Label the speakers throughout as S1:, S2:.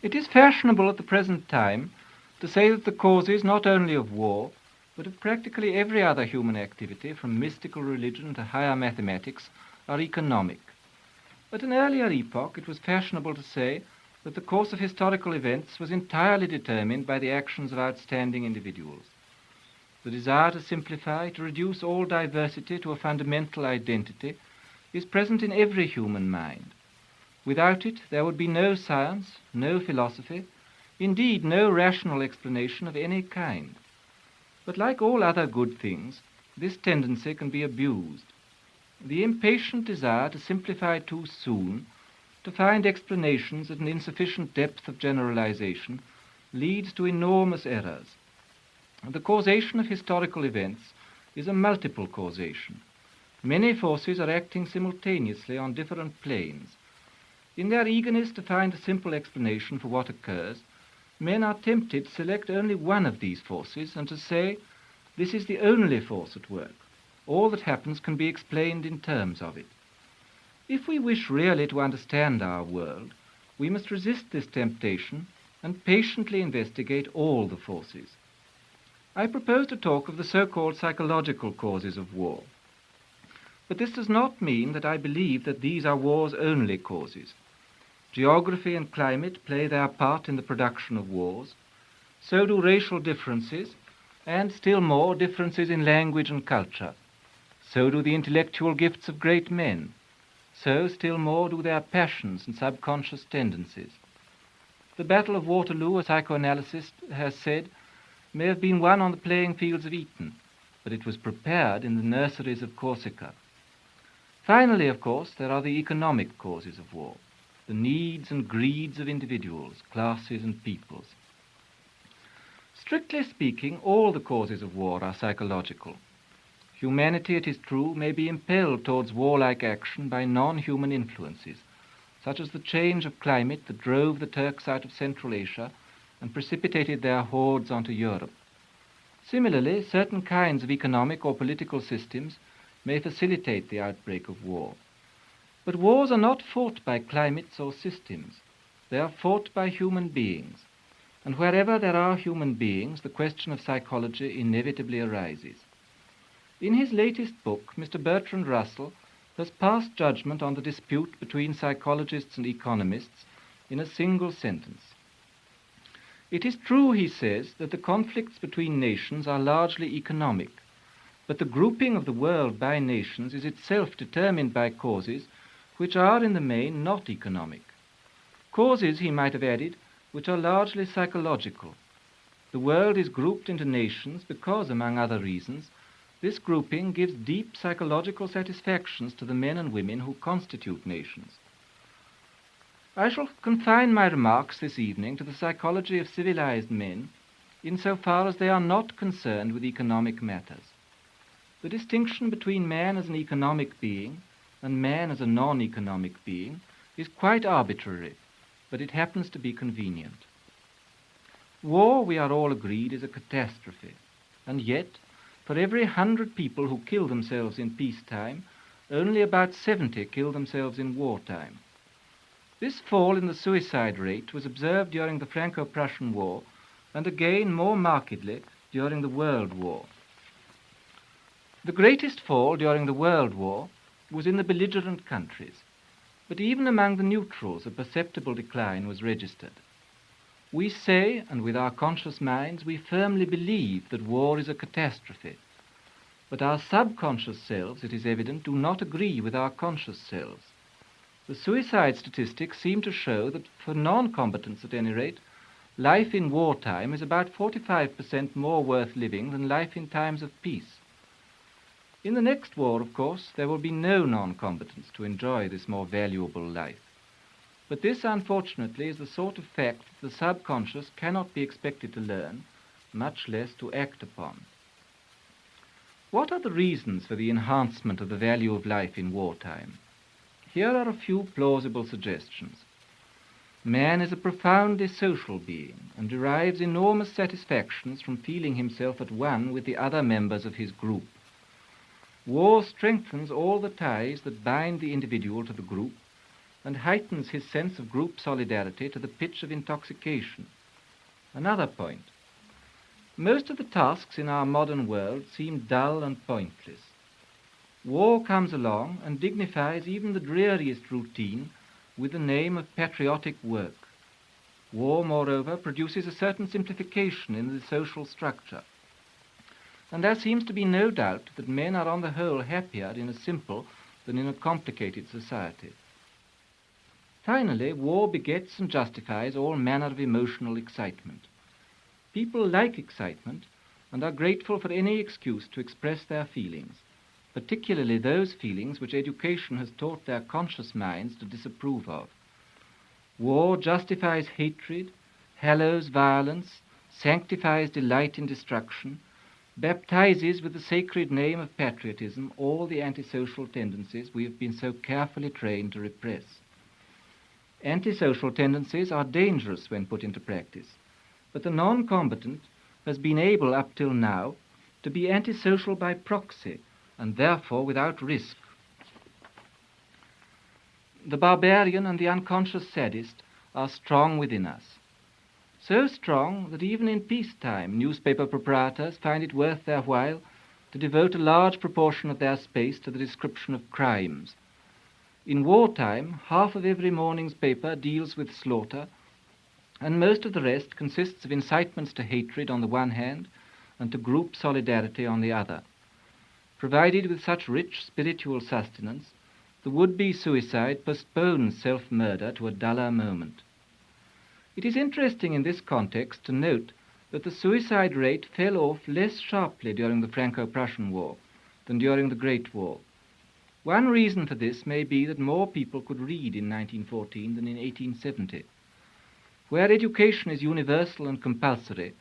S1: It is fashionable at the present time to say that the causes not only of war, but of practically every other human activity, from mystical religion to higher mathematics, are economic. At an earlier epoch, it was fashionable to say that the course of historical events was entirely determined by the actions of outstanding individuals. The desire to simplify, to reduce all diversity to a fundamental identity, is present in every human mind. Without it, there would be no science, no philosophy, indeed no rational explanation of any kind. But like all other good things, this tendency can be abused. The impatient desire to simplify too soon, to find explanations at an insufficient depth of generalization, leads to enormous errors. The causation of historical events is a multiple causation. Many forces are acting simultaneously on different planes. In their eagerness to find a simple explanation for what occurs, men are tempted to select only one of these forces and to say, this is the only force at work. All that happens can be explained in terms of it. If we wish really to understand our world, we must resist this temptation and patiently investigate all the forces. I propose to talk of the so-called psychological causes of war. But this does not mean that I believe that these are war's only causes. Geography and climate play their part in the production of wars. So do racial differences, and still more differences in language and culture. So do the intellectual gifts of great men. So still more do their passions and subconscious tendencies. The Battle of Waterloo, a psychoanalyst has said, may have been won on the playing fields of Eton, but it was prepared in the nurseries of Corsica. Finally, of course, there are the economic causes of war, the needs and greeds of individuals, classes and peoples. Strictly speaking, all the causes of war are psychological. Humanity, it is true, may be impelled towards warlike action by non-human influences, such as the change of climate that drove the Turks out of Central Asia and precipitated their hordes onto Europe. Similarly, certain kinds of economic or political systems may facilitate the outbreak of war. But wars are not fought by climates or systems. They are fought by human beings. And wherever there are human beings, the question of psychology inevitably arises. In his latest book, Mr. Bertrand Russell has passed judgment on the dispute between psychologists and economists in a single sentence. It is true, he says, that the conflicts between nations are largely economic, but the grouping of the world by nations is itself determined by causes which are in the main not economic. Causes, he might have added, which are largely psychological. The world is grouped into nations because, among other reasons, this grouping gives deep psychological satisfactions to the men and women who constitute nations. I shall confine my remarks this evening to the psychology of civilized men, insofar as they are not concerned with economic matters. The distinction between man as an economic being and man as a non-economic being is quite arbitrary, but it happens to be convenient. War, we are all agreed, is a catastrophe, and yet, for every 100 people who kill themselves in peacetime, only about 70 kill themselves in wartime. This fall in the suicide rate was observed during the Franco-Prussian War, and again more markedly during the World War. The greatest fall during the World War was in the belligerent countries, but even among the neutrals a perceptible decline was registered. We say, and with our conscious minds, we firmly believe that war is a catastrophe, but our subconscious selves, it is evident, do not agree with our conscious selves. The suicide statistics seem to show that for non-combatants at any rate, life in wartime is about 45% more worth living than life in times of peace. In the next war, of course, there will be no non-combatants to enjoy this more valuable life. But this, unfortunately, is the sort of fact that the subconscious cannot be expected to learn, much less to act upon. What are the reasons for the enhancement of the value of life in wartime? Here are a few plausible suggestions. Man is a profoundly social being and derives enormous satisfactions from feeling himself at one with the other members of his group. War strengthens all the ties that bind the individual to the group and heightens his sense of group solidarity to the pitch of intoxication. Another point. Most of the tasks in our modern world seem dull and pointless. War comes along and dignifies even the dreariest routine with the name of patriotic work. War, moreover, produces a certain simplification in the social structure. And there seems to be no doubt that men are on the whole happier in a simple than in a complicated society. Finally, war begets and justifies all manner of emotional excitement. People like excitement and are grateful for any excuse to express their feelings, particularly those feelings which education has taught their conscious minds to disapprove of. War justifies hatred, hallows violence, sanctifies delight in destruction, baptizes with the sacred name of patriotism all the antisocial tendencies we have been so carefully trained to repress. Antisocial tendencies are dangerous when put into practice, but the non-combatant has been able up till now to be antisocial by proxy and therefore without risk. The barbarian and the unconscious sadist are strong within us. So strong that even in peacetime newspaper proprietors find it worth their while to devote a large proportion of their space to the description of crimes. In wartime, half of every morning's paper deals with slaughter, and most of the rest consists of incitements to hatred on the one hand and to group solidarity on the other. Provided with such rich spiritual sustenance, the would-be suicide postpones self-murder to a duller moment. It is interesting in this context to note that the suicide rate fell off less sharply during the Franco-Prussian War than during the Great War. One reason for this may be that more people could read in 1914 than in 1870. Where education is universal and compulsory,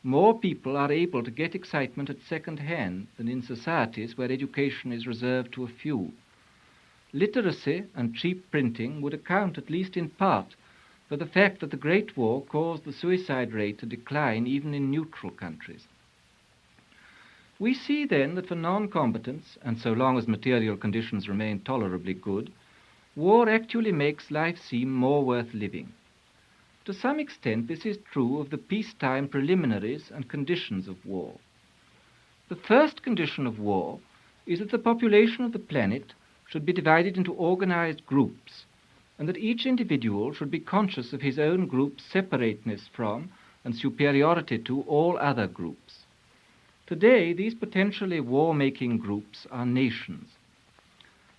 S1: more people are able to get excitement at second hand than in societies where education is reserved to a few. Literacy and cheap printing would account, at least in part, for the fact that the Great War caused the suicide rate to decline even in neutral countries. We see then that for non-combatants, and so long as material conditions remain tolerably good, war actually makes life seem more worth living. To some extent this is true of the peacetime preliminaries and conditions of war. The first condition of war is that the population of the planet should be divided into organized groups, and that each individual should be conscious of his own group's separateness from and superiority to all other groups. Today, these potentially war-making groups are nations.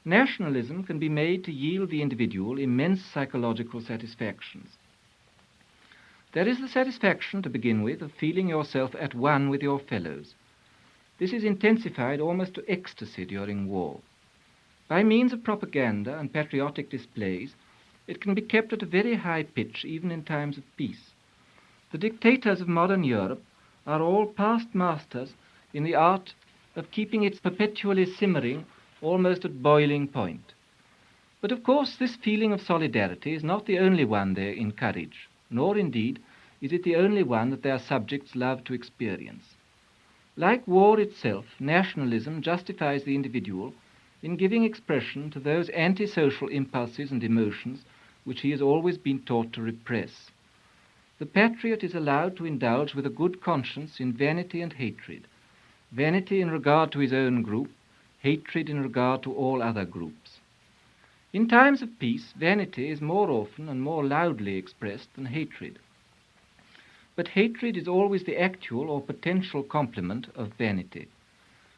S1: Nationalism can be made to yield the individual immense psychological satisfactions. There is the satisfaction, to begin with, of feeling yourself at one with your fellows. This is intensified almost to ecstasy during war. By means of propaganda and patriotic displays, it can be kept at a very high pitch even in times of peace. The dictators of modern Europe are all past masters in the art of keeping it perpetually simmering almost at boiling point. But of course this feeling of solidarity is not the only one they encourage, nor indeed is it the only one that their subjects love to experience. Like war itself, nationalism justifies the individual in giving expression to those antisocial impulses and emotions which he has always been taught to repress. The patriot is allowed to indulge with a good conscience in vanity and hatred, vanity in regard to his own group, hatred in regard to all other groups. In times of peace, vanity is more often and more loudly expressed than hatred. But hatred is always the actual or potential complement of vanity.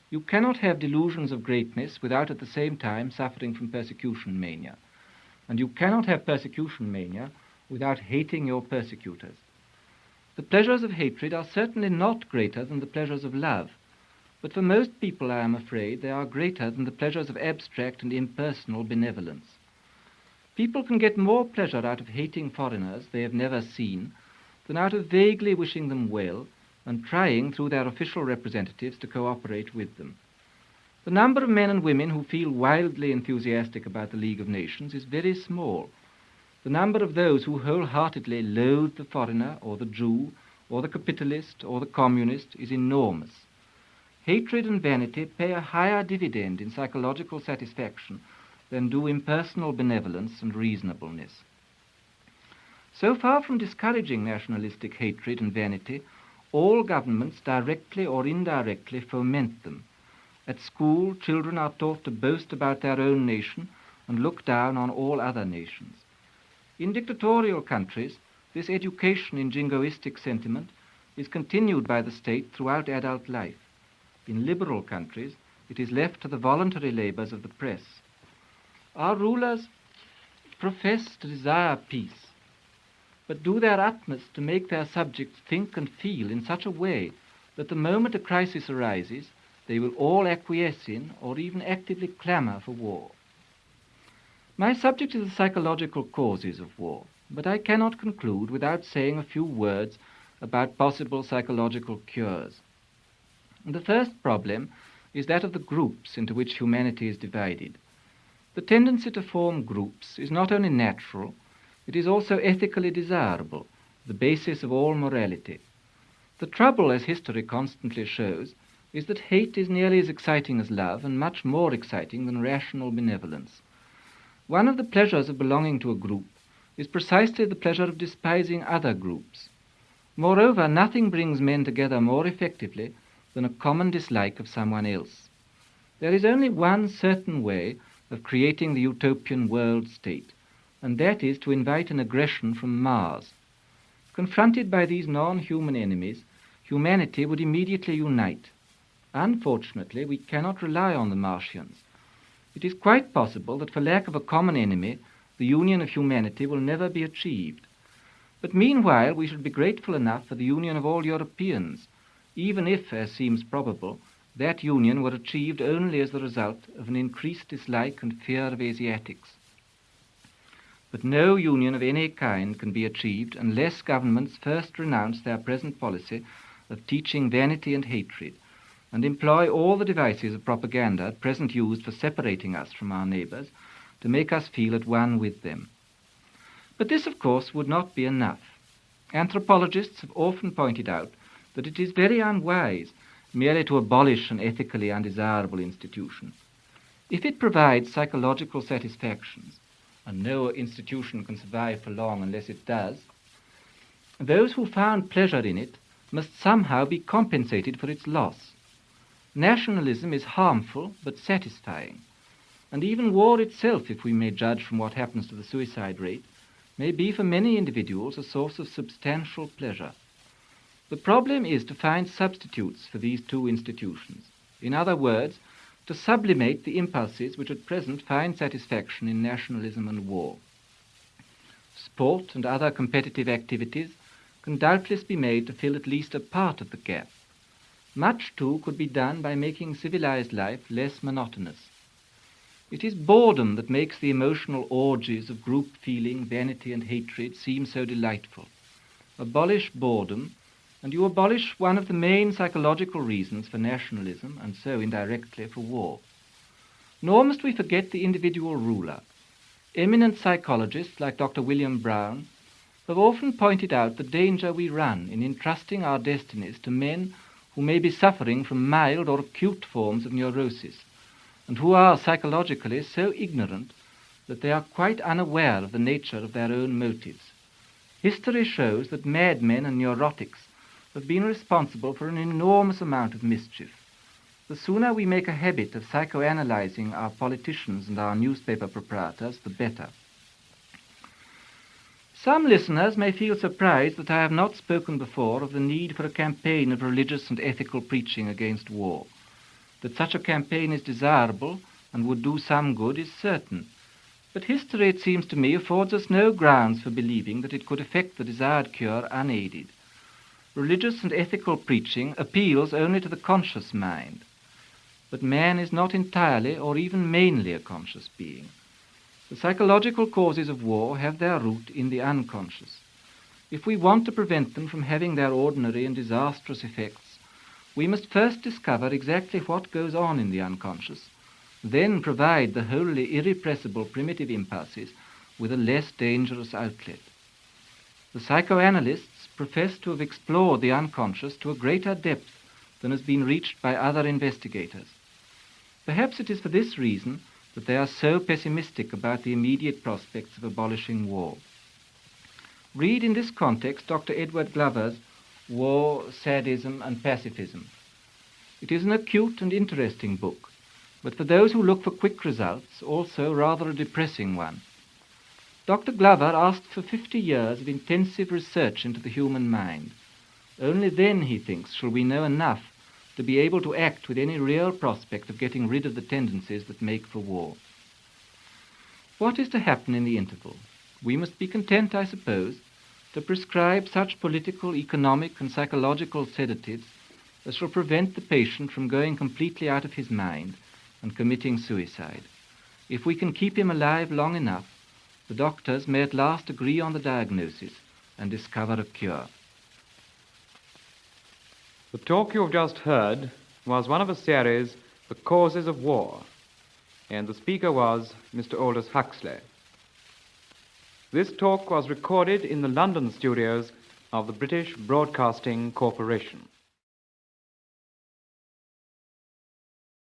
S1: You cannot have delusions of greatness without at the same time suffering from persecution mania. And you cannot have persecution mania without hating your persecutors. The pleasures of hatred are certainly not greater than the pleasures of love, but for most people, I am afraid, they are greater than the pleasures of abstract and impersonal benevolence. People can get more pleasure out of hating foreigners they have never seen than out of vaguely wishing them well and trying through their official representatives to cooperate with them. The number of men and women who feel wildly enthusiastic about the League of Nations is very small. The number of those who wholeheartedly loathe the foreigner or the Jew or the capitalist or the communist is enormous. Hatred and vanity pay a higher dividend in psychological satisfaction than do impersonal benevolence and reasonableness. So far from discouraging nationalistic hatred and vanity, all governments directly or indirectly foment them. At school, children are taught to boast about their own nation and look down on all other nations. In dictatorial countries, this education in jingoistic sentiment is continued by the state throughout adult life. In liberal countries, it is left to the voluntary labors of the press. Our rulers profess to desire peace, but do their utmost to make their subjects think and feel in such a way that the moment a crisis arises, they will all acquiesce in or even actively clamour for war. My subject is the psychological causes of war, but I cannot conclude without saying a few words about possible psychological cures. The first problem is that of the groups into which humanity is divided. The tendency to form groups is not only natural, it is also ethically desirable, the basis of all morality. The trouble, as history constantly shows, is that hate is nearly as exciting as love and much more exciting than rational benevolence. One of the pleasures of belonging to a group is precisely the pleasure of despising other groups. Moreover, nothing brings men together more effectively than a common dislike of someone else. There is only one certain way of creating the utopian world state, and that is to invite an aggression from Mars. Confronted by these non-human enemies, humanity would immediately unite. Unfortunately, we cannot rely on the Martians. It is quite possible that for lack of a common enemy, the union of humanity will never be achieved. But meanwhile, we should be grateful enough for the union of all Europeans, even if, as seems probable, that union were achieved only as the result of an increased dislike and fear of Asiatics. But no union of any kind can be achieved unless governments first renounce their present policy of teaching vanity and hatred, and employ all the devices of propaganda at present used for separating us from our neighbours to make us feel at one with them. But this, of course, would not be enough. Anthropologists have often pointed out that it is very unwise merely to abolish an ethically undesirable institution. If it provides psychological satisfactions, and no institution can survive for long unless it does, those who found pleasure in it must somehow be compensated for its loss. Nationalism is harmful but satisfying, and even war itself, if we may judge from what happens to the suicide rate, may be for many individuals a source of substantial pleasure. The problem is to find substitutes for these two institutions. In other words, to sublimate the impulses which at present find satisfaction in nationalism and war. Sport and other competitive activities can doubtless be made to fill at least a part of the gap. Much, too, could be done by making civilized life less monotonous. It is boredom that makes the emotional orgies of group feeling, vanity, and hatred seem so delightful. Abolish boredom, and you abolish one of the main psychological reasons for nationalism, and so indirectly for war. Nor must we forget the individual ruler. Eminent psychologists like Dr. William Brown have often pointed out the danger we run in entrusting our destinies to men who may be suffering from mild or acute forms of neurosis, and who are psychologically so ignorant that they are quite unaware of the nature of their own motives. History shows that madmen and neurotics have been responsible for an enormous amount of mischief. The sooner we make a habit of psychoanalyzing our politicians and our newspaper proprietors, the better. Some listeners may feel surprised that I have not spoken before of the need for a campaign of religious and ethical preaching against war. That such a campaign is desirable and would do some good is certain. But history, it seems to me, affords us no grounds for believing that it could effect the desired cure unaided. Religious and ethical preaching appeals only to the conscious mind. But man is not entirely or even mainly a conscious being. The psychological causes of war have their root in the unconscious. If we want to prevent them from having their ordinary and disastrous effects, we must first discover exactly what goes on in the unconscious, then provide the wholly irrepressible primitive impulses with a less dangerous outlet. The psychoanalysts profess to have explored the unconscious to a greater depth than has been reached by other investigators. Perhaps it is for this reason that they are so pessimistic about the immediate prospects of abolishing war. Read in this context Dr. Edward Glover's War, Sadism and Pacifism. It is an acute and interesting book, but for those who look for quick results, also rather a depressing one. Dr. Glover asked for 50 years of intensive research into the human mind. Only then, he thinks, shall we know enough to be able to act with any real prospect of getting rid of the tendencies that make for war. What is to happen in the interval? We must be content, I suppose, to prescribe such political, economic and psychological sedatives as shall prevent the patient from going completely out of his mind and committing suicide. If we can keep him alive long enough, the doctors may at last agree on the diagnosis and discover a cure.
S2: The talk you have just heard was one of a series, The Causes of War, and the speaker was Mr. Aldous Huxley. This talk was recorded in the London studios of the British Broadcasting Corporation.